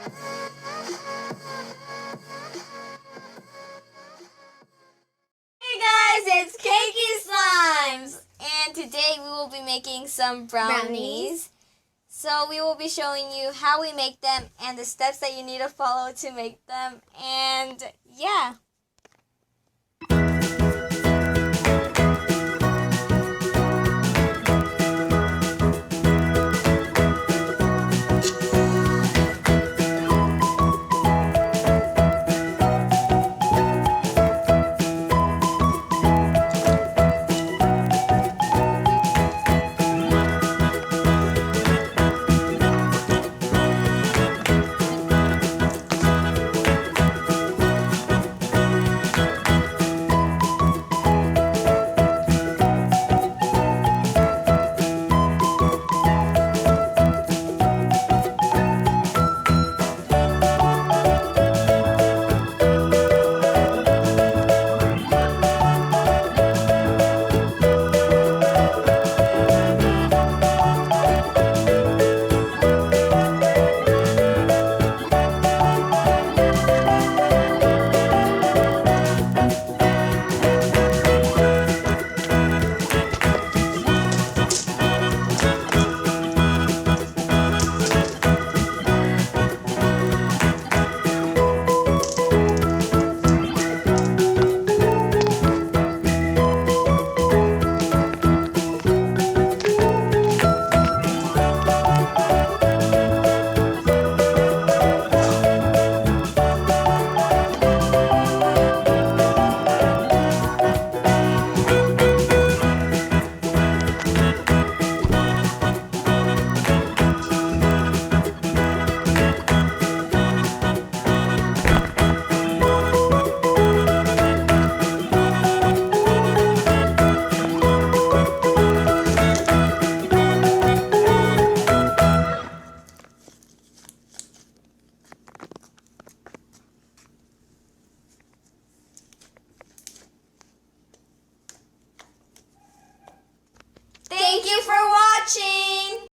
Hey guys, it's Cakey Slimes! And today we will be making some brownies. So we will be showing you how we make them and the steps that you need to follow to make them. And yeah. Thank you for watching!